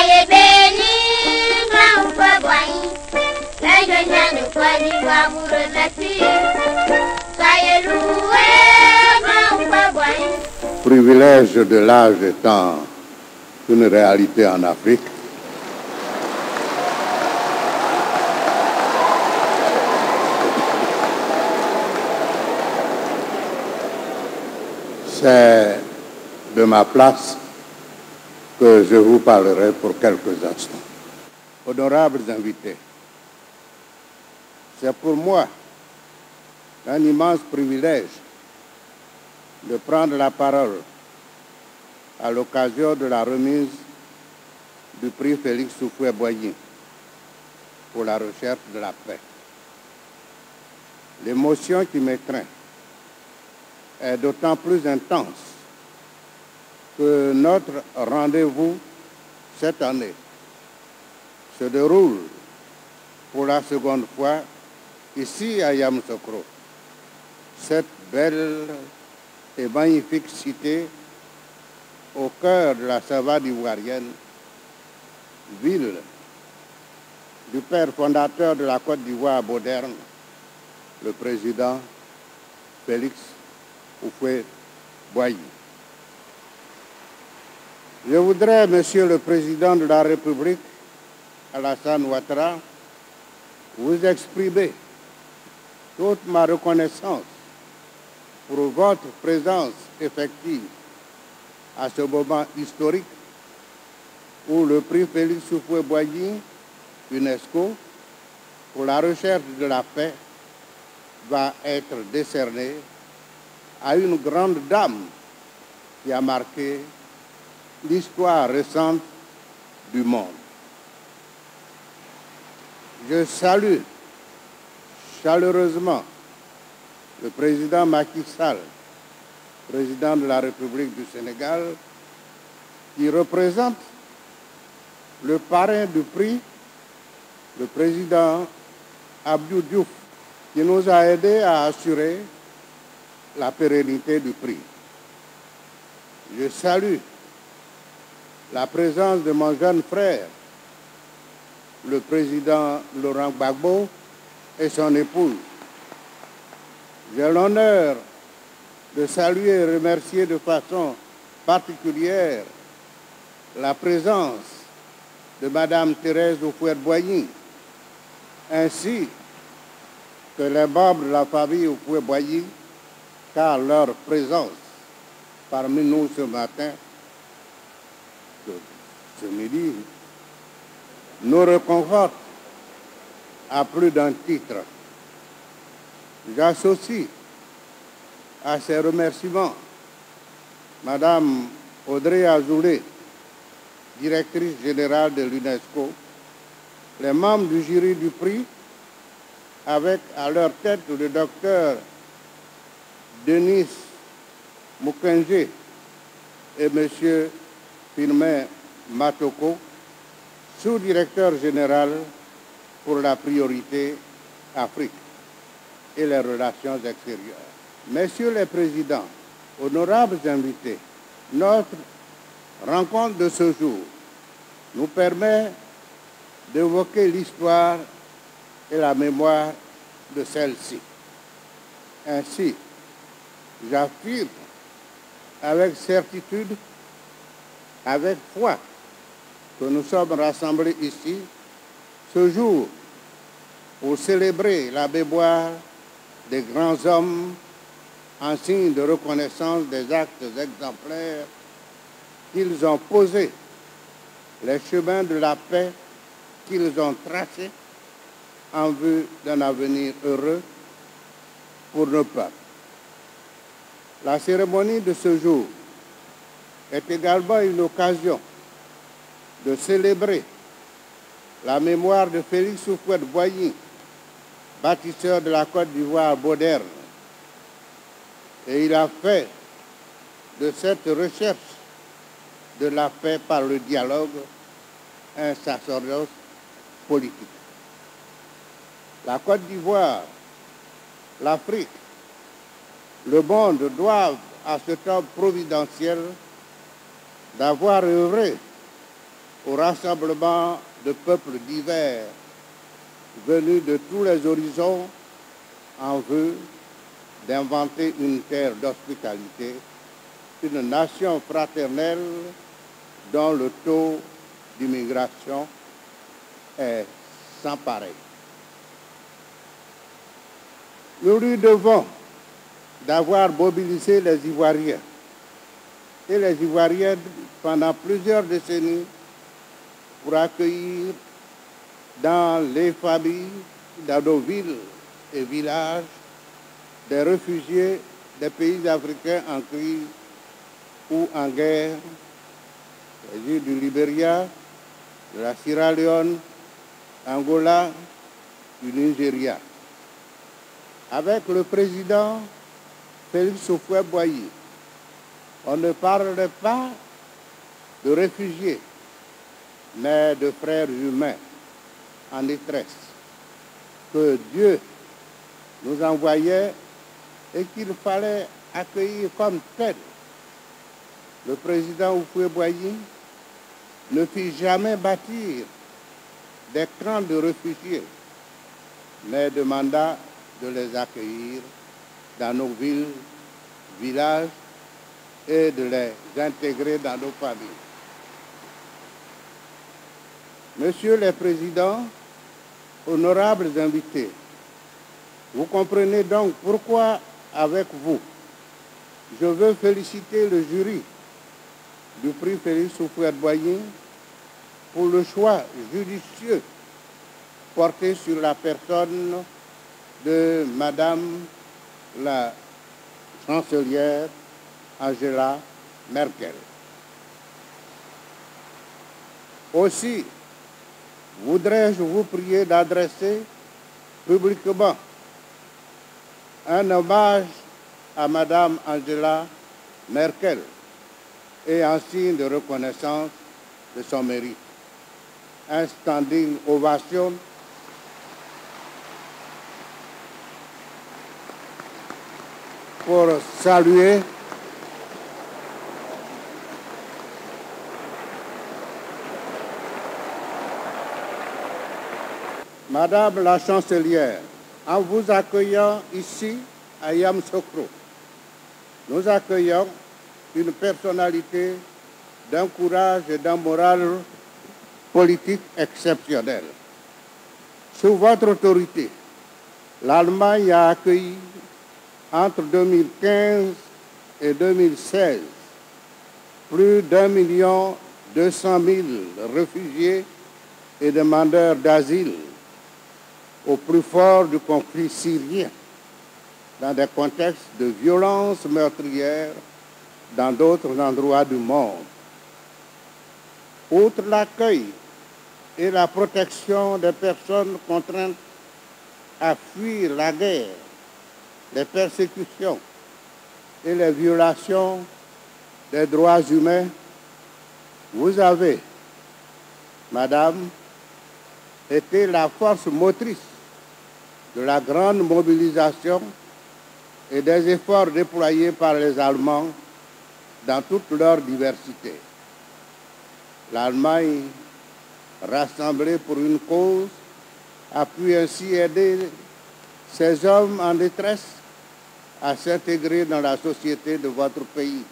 Soyez bénis, grand Boigny. Les jeunes de Côte d'Ivoire vous remercient. Soyez loués, grand Boigny. Privilège de l'âge étant une réalité en Afrique, c'est de ma place que je vous parlerai pour quelques instants. Honorables invités, c'est pour moi un immense privilège de prendre la parole à l'occasion de la remise du prix Félix Houphouët-Boigny pour la recherche de la paix. L'émotion qui m'étreint est d'autant plus intense que notre rendez-vous cette année se déroule pour la seconde fois ici à Yamoussoukro, cette belle et magnifique cité au cœur de la savane ivoirienne, ville du père fondateur de la Côte d'Ivoire moderne, le président Félix Houphouët-Boigny. Je voudrais, Monsieur le Président de la République, Alassane Ouattara, vous exprimer toute ma reconnaissance pour votre présence effective à ce moment historique où le prix Félix Houphouët-Boigny, UNESCO, pour la recherche de la paix, va être décerné à une grande dame qui a marqué l'histoire récente du monde. Je salue chaleureusement le président Macky Sall, président de la République du Sénégal, qui représente le parrain du prix, le président Abdou Diouf, qui nous a aidés à assurer la pérennité du prix. Je salue la présence de mon jeune frère, le président Laurent Gbagbo et son épouse. J'ai l'honneur de saluer et remercier de façon particulière la présence de Madame Thérèse Houphouët-Boigny, ainsi que les membres de la famille Houphouët-Boigny, car leur présence parmi nous ce matin, ce midi, nous réconforte à plus d'un titre. J'associe à ces remerciements Madame Audrey Azoulay, directrice générale de l'UNESCO, les membres du jury du prix, avec à leur tête le docteur Denis Mukwege et M. Firmin Matoko, sous-directeur général pour la priorité Afrique et les relations extérieures. Messieurs les présidents, honorables invités, notre rencontre de ce jour nous permet d'évoquer l'histoire et la mémoire de celle-ci. Ainsi, j'affirme avec certitude, avec foi, que nous sommes rassemblés ici ce jour pour célébrer la mémoire des grands hommes en signe de reconnaissance des actes exemplaires qu'ils ont posés, les chemins de la paix qu'ils ont tracés en vue d'un avenir heureux pour nos peuples. La cérémonie de ce jour est également une occasion de célébrer la mémoire de Félix Houphouët-Boigny, bâtisseur de la Côte d'Ivoire moderne. Et il a fait de cette recherche de la paix par le dialogue un sacerdoce politique. La Côte d'Ivoire, l'Afrique, le monde doivent à cet homme providentiel d'avoir œuvré au rassemblement de peuples divers venus de tous les horizons en vue d'inventer une terre d'hospitalité, une nation fraternelle dont le taux d'immigration est sans pareil. Nous lui devons d'avoir mobilisé les Ivoiriens et les Ivoiriennes pendant plusieurs décennies pour accueillir dans les familles, dans nos villes et villages, des réfugiés des pays africains en crise ou en guerre, c'est-à-dire du Libéria, de la Sierra Leone, Angola, du Nigeria. Avec le président Félix Houphouët-Boigny, on ne parle pas de réfugiés, mais de frères humains en détresse que Dieu nous envoyait et qu'il fallait accueillir comme tel. Le président Houphouët-Boigny ne fit jamais bâtir des camps de réfugiés, mais demanda de les accueillir dans nos villes, villages et de les intégrer dans nos familles. Messieurs les présidents, honorables invités, vous comprenez donc pourquoi, avec vous, je veux féliciter le jury du prix Félix Houphouët-Boigny pour le choix judicieux porté sur la personne de Madame la chancelière Angela Merkel. Aussi, voudrais-je vous prier d'adresser publiquement un hommage à Madame Angela Merkel et en signe de reconnaissance de son mérite. Un standing ovation pour saluer Madame la chancelière, en vous accueillant ici à Yamoussoukro, nous accueillons une personnalité d'un courage et d'un moral politique exceptionnel. Sous votre autorité, l'Allemagne a accueilli entre 2015 et 2016 plus d'1,2 million réfugiés et demandeurs d'asile au plus fort du conflit syrien, dans des contextes de violences meurtrières dans d'autres endroits du monde. Outre l'accueil et la protection des personnes contraintes à fuir la guerre, les persécutions et les violations des droits humains, vous avez, Madame, été la force motrice de la grande mobilisation et des efforts déployés par les Allemands dans toute leur diversité. L'Allemagne, rassemblée pour une cause, a pu ainsi aider ces hommes en détresse à s'intégrer dans la société de votre pays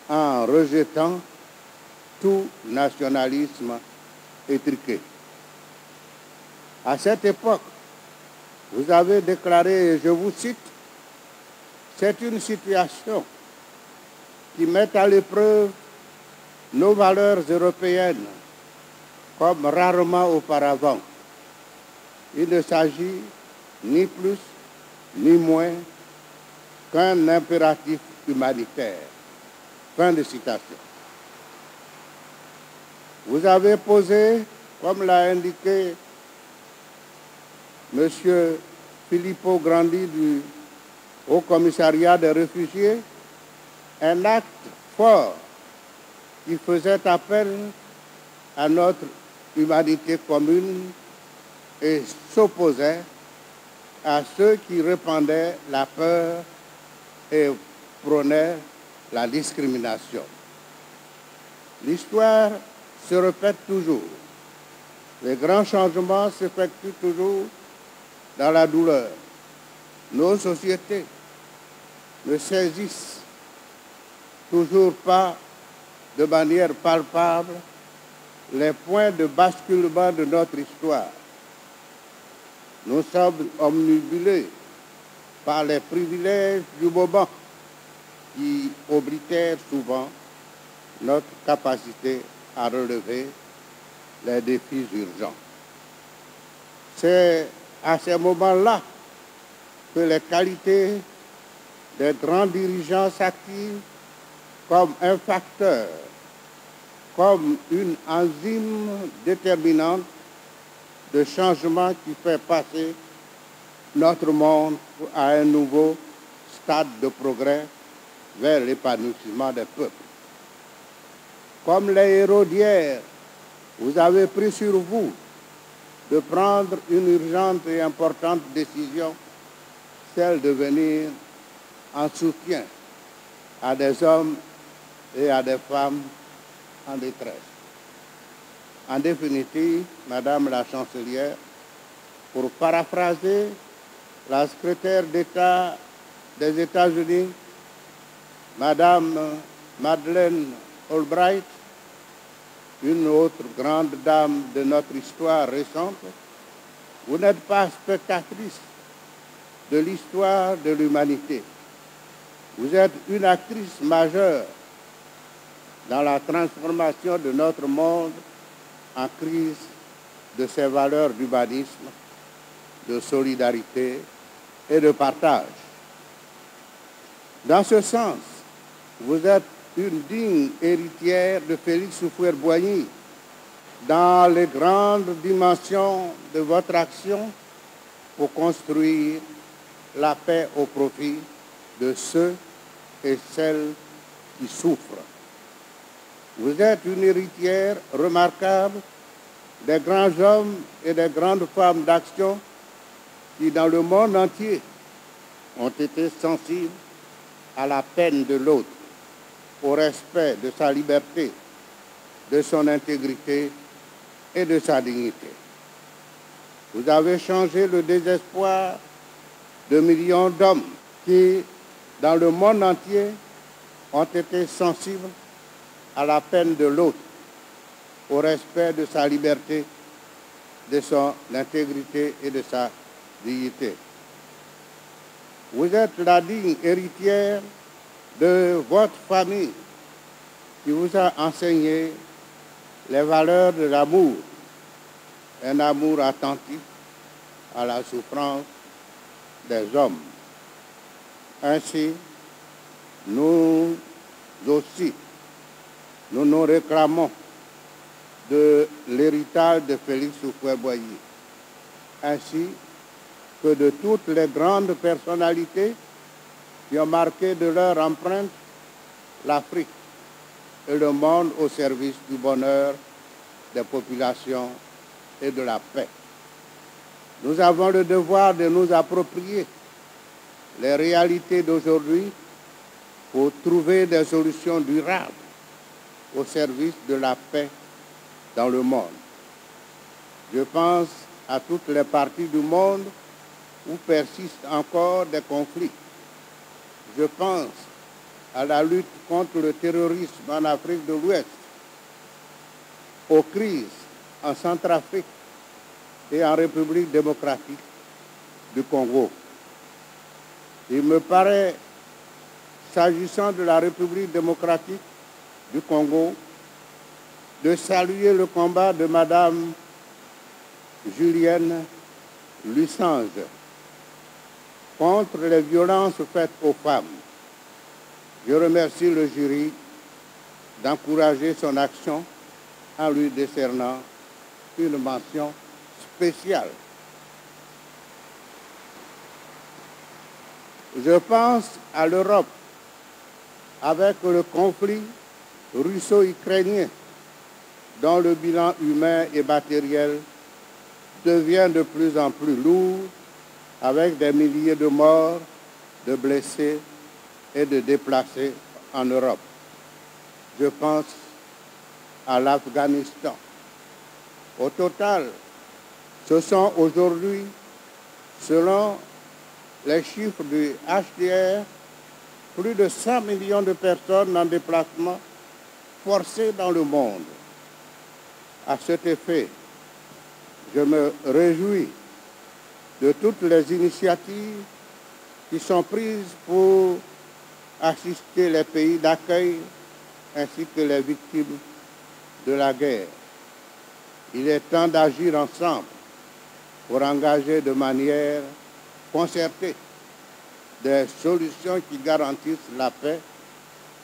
en rejetant tout nationalisme étriqué. À cette époque, vous avez déclaré, et je vous cite, « C'est une situation qui met à l'épreuve nos valeurs européennes comme rarement auparavant. Il ne s'agit ni plus ni moins qu'un impératif humanitaire. » Fin de citation. Vous avez posé, comme l'a indiqué M. Filippo Grandi du Haut Commissariat des réfugiés, un acte fort qui faisait appel à notre humanité commune et s'opposait à ceux qui répandaient la peur et prônaient la discrimination. L'histoire se répètent toujours. Les grands changements s'effectuent toujours dans la douleur. Nos sociétés ne saisissent toujours pas de manière palpable les points de basculement de notre histoire. Nous sommes omnibulés par les privilèges du moment qui oblitèrent souvent notre capacité à relever les défis urgents. C'est à ces moments-là que les qualités des grands dirigeants s'activent comme un facteur, comme une enzyme déterminante de changement qui fait passer notre monde à un nouveau stade de progrès vers l'épanouissement des peuples. Comme les héros d'hier, vous avez pris sur vous de prendre une urgente et importante décision, celle de venir en soutien à des hommes et à des femmes en détresse. En définitive, Madame la Chancelière, pour paraphraser la secrétaire d'État des États-Unis, Madame Madeleine Albright, une autre grande dame de notre histoire récente, vous n'êtes pas spectatrice de l'histoire de l'humanité. Vous êtes une actrice majeure dans la transformation de notre monde en crise de ses valeurs d'humanisme, de solidarité et de partage. Dans ce sens, vous êtes une digne héritière de Félix Houphouët-Boigny dans les grandes dimensions de votre action pour construire la paix au profit de ceux et celles qui souffrent. Vous êtes une héritière remarquable des grands hommes et des grandes femmes d'action qui, dans le monde entier, ont été sensibles à la peine de l'autre, au respect de sa liberté, de son intégrité et de sa dignité. Vous avez changé le désespoir de millions d'hommes qui, dans le monde entier, ont été sensibles à la peine de l'autre, au respect de sa liberté, de son intégrité et de sa dignité. Vous êtes la digne héritière de votre famille qui vous a enseigné les valeurs de l'amour, un amour attentif à la souffrance des hommes. Ainsi, nous aussi, nous nous réclamons de l'héritage de Félix Houphouët-Boigny, ainsi que de toutes les grandes personnalités qui ont marqué de leur empreinte l'Afrique et le monde au service du bonheur des populations et de la paix. Nous avons le devoir de nous approprier les réalités d'aujourd'hui pour trouver des solutions durables au service de la paix dans le monde. Je pense à toutes les parties du monde où persistent encore des conflits. Je pense à la lutte contre le terrorisme en Afrique de l'Ouest, aux crises en Centrafrique et en République démocratique du Congo. Il me paraît, s'agissant de la République démocratique du Congo, de saluer le combat de Madame Julienne Lussange contre les violences faites aux femmes. Je remercie le jury d'encourager son action en lui décernant une mention spéciale. Je pense à l'Europe avec le conflit russo-ukrainien dont le bilan humain et matériel devient de plus en plus lourd avec des milliers de morts, de blessés et de déplacés en Europe. Je pense à l'Afghanistan. Au total, ce sont aujourd'hui, selon les chiffres du HCR, plus de 100 millions de personnes en déplacement forcé dans le monde. À cet effet, je me réjouis de toutes les initiatives qui sont prises pour assister les pays d'accueil ainsi que les victimes de la guerre. Il est temps d'agir ensemble pour engager de manière concertée des solutions qui garantissent la paix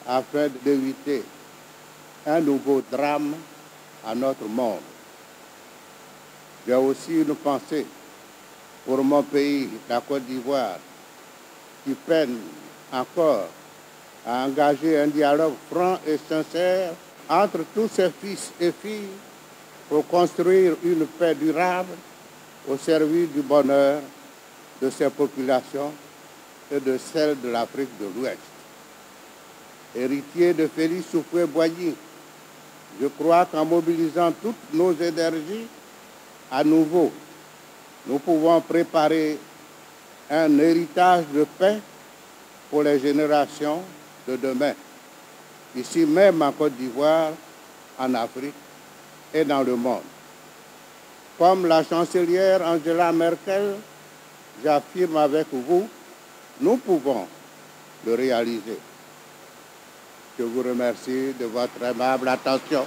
afin d'éviter un nouveau drame à notre monde. J'ai aussi une pensée pour mon pays, la Côte d'Ivoire, qui peine encore à engager un dialogue franc et sincère entre tous ses fils et filles pour construire une paix durable au service du bonheur de ses populations et de celle de l'Afrique de l'Ouest. Héritier de Félix Houphouët-Boigny, je crois qu'en mobilisant toutes nos énergies, à nouveau, nous pouvons préparer un héritage de paix pour les générations de demain, ici même en Côte d'Ivoire, en Afrique et dans le monde. Comme la chancelière Angela Merkel, j'affirme avec vous, nous pouvons le réaliser. Je vous remercie de votre aimable attention.